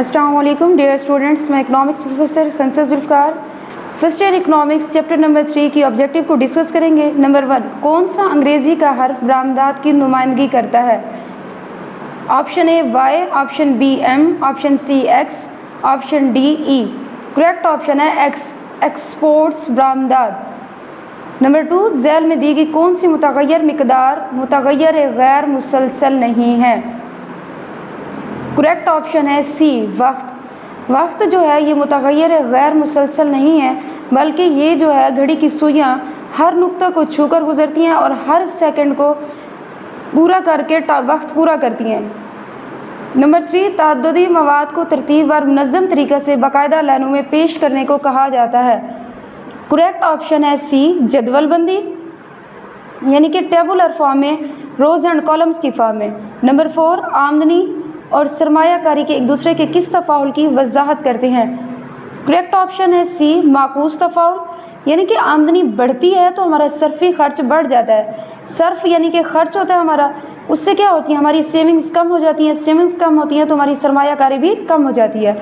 अस्सलाम वालेकुम dear students, मैं economics professor Khansa Zulfiqar first year economics chapter number 3 की ऑब्जेक्टिव को डिस्कस करेंगे। नंबर 1, कौन सा अंग्रेज़ी का हर्फ बरामदात की नुमाइंदगी करता है? Option A Y, option B M, option C X, option D E. Correct option है एक्स, एक्सपोर्ट्स बरामदात। नंबर 2, झैल में दी गई कौन सी मुतग़य्यर मिक़दार मुतग़य्यर गैर मुसलसल नहीं है? करेक्ट ऑप्शन है सी वक्त। वक्त जो है ये मुतग़य्यर गैर मुसलसल नहीं है, बल्कि ये जो है घड़ी की सुइयाँ हर नुक्ता को छूकर गुजरती हैं और हर सेकंड को पूरा करके वक्त पूरा करती हैं। नंबर 3, ताद्दुदी मवाद को तरतीबवार मुनज़्ज़म तरीक़े से बाकायदा लाइनों में पेश करने को कहा जाता है। करेक्ट ऑप्शन है सी जदवलबंदी, यानी कि टेबुलर फॉर्म में, रोज़ एंड कॉलम्स की फॉर्म में। नंबर 4, आमदनी और सरमायाकारी के एक दूसरे के किस तफ़ाउल की वजाहत करते हैं? करेक्ट ऑप्शन है सी माकूस तफ़ाउल, यानी कि आमदनी बढ़ती है तो हमारा सर्फी खर्च बढ़ जाता है। सर्फ यानी कि खर्च होता है हमारा, उससे क्या होती है हमारी सेविंग्स कम हो जाती हैं, सेविंग्स कम होती हैं तो हमारी सरमायाकारी भी कम हो जाती है।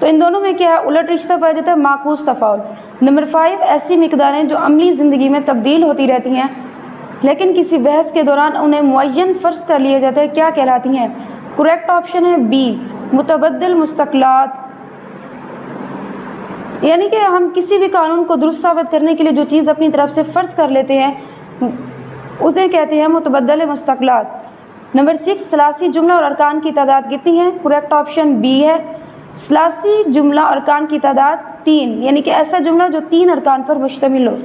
तो इन दोनों में क्या है उलट रिश्ता पाया जाता है, माकूस तफ़ाउल। नंबर 5, ऐसी मिक़दारें जो अमली ज़िंदगी में तब्दील होती रहती हैं लेकिन किसी बहस के दौरान उन्हें मुअय्यन फ़र्ज़ कर लिया जाता है, क्या कहलाती हैं? करेक्ट ऑप्शन है बी मुतबद्दिल मुस्तक़लात, यानी कि हम किसी भी कानून को दुरुस्त साबित करने के लिए जो चीज़ अपनी तरफ से फ़र्ज़ कर लेते हैं उसे कहते हैं मुतबद्दिल मुस्तक़लात। नंबर 6, सलासी जुमला और अरकान की तादाद कितनी है? करेक्ट ऑप्शन बी है, सलासी जुमला और अरकान की तादाद 3, यानी कि ऐसा जुमला जो 3 अरकान पर मुश्तमिल हो।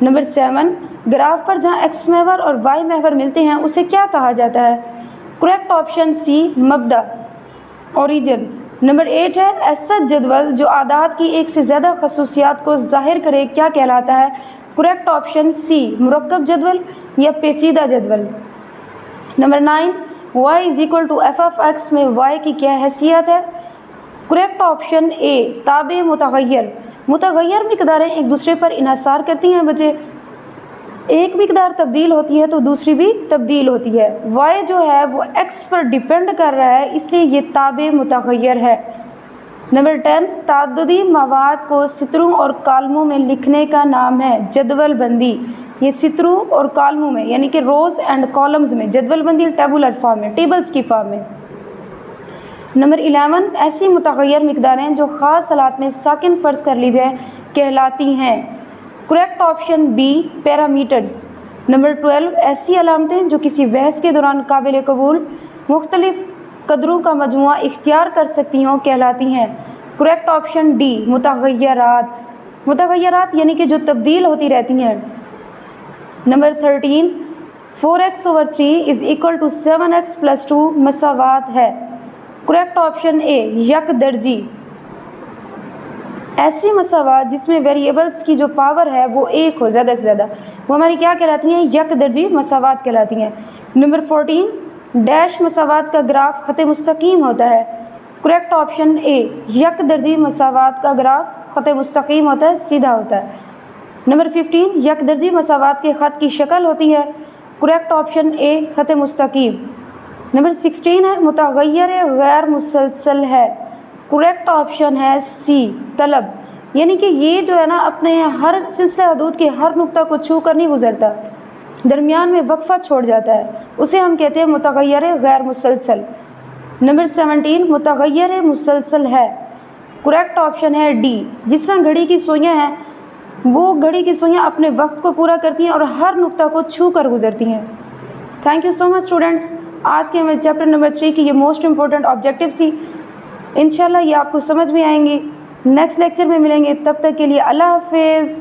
नंबर 7, ग्राफ पर जहाँ एक्स महवर और वाई महवर मिलते हैं उसे क्या कहा जाता है? करेक्ट ऑप्शन सी मबदा, ओरिजिन। नंबर 8 है, ऐसा जदवल जो आदात की एक से ज़्यादा खसूसियात को ज़ाहिर करे क्या कहलाता है? करेक्ट ऑप्शन सी मुरक्कब जदवल या पेचीदा जदवल। Number 9, y is equal to F of X में y की क्या हैसियत है? करेक्ट ऑप्शन ए ताबे मुतग़य्यर। मुतग़य्यर मिक़दारें एक दूसरे पर इन्हिसार करती हैं बच्चे, एक मिक़दार तब्दील होती है तो दूसरी भी तब्दील होती है। y जो है वो x पर डिपेंड कर रहा है, इसलिए ये ताबे मुतग़य्यर है। नंबर 10, ताद्दुदी मवाद को सितरों और कालमों में लिखने का नाम है जदवल बंदी। ये सितरों और कालमों में यानी कि रोज़ एंड कॉलम्स में, जदवल बंदी टेबुलर फॉर्म में, टेबल्स की फॉर्म में। नंबर 11, ऐसी मुतग़य्यर मिक़दारें जो ख़ास हालात में साकिन फ़र्ज़ कर ली जाए कहलाती हैं। Correct option B parameters. Number 12, ऐसी अलामतें जो किसी बहस के दौरान काबिल कबूल मुख्तलिफ कदरों का मजमुआ इख्तियार कर सकती हों कहलाती हैं। करेक्ट ऑप्शन डी मुतग़य्यरात। मुतग़य्यरात यानी कि जो तब्दील होती रहती हैं। Number 13, 4x/3 is equal to 7x + 2 मसावात है। करेक्ट ऑप्शन ए यक दर्जी। ऐसी मसावात जिसमें वेरिएबल्स की जो पावर है वो एक हो ज़्यादा से ज़्यादा, वो हमारी क्या कहलाती हैं? यक दर्जी मसावात कहलाती हैं। नंबर 14, डैश मसावात का ग्राफ ख़त मुस्तकीम होता है। करेक्ट ऑप्शन ए यक दर्जी मसावात का ग्राफ ख़त मुस्तकीम होता है, सीधा होता है। नंबर 15, यक दर्जी मसावात के ख़त की शक्ल होती है। करेक्ट ऑप्शन ए ख़त मुस्तकीम। नंबर 16 है, मुतग़य्यर गैर मुसलसल है। करेक्ट ऑप्शन है सी तलब, यानी कि ये जो है ना अपने हर सिलसिला हदूद के हर नुक्ता को छू कर नहीं गुजरता, दरमियान में वक्फ़ा छोड़ जाता है, उसे हम कहते हैं मुतग़य्यर गैर मुसलसल। नंबर 17, मुतग़य्यर मुसलसल है। करेक्ट ऑप्शन है डी, जिस तरह घड़ी की सुइयाँ हैं वो घड़ी की सुइयाँ अपने वक्त को पूरा करती हैं और हर नुक्ता को छू कर गुजरती हैं। Thank you so much students. आज के हमारे चैप्टर नंबर 3 की ये मोस्ट इम्पोर्टेंट ऑब्जेक्टिव थी। इंशाल्लाह ये आपको समझ में आएंगी। नेक्स्ट लेक्चर में मिलेंगे, तब तक के लिए अल्लाह हाफ़िज़।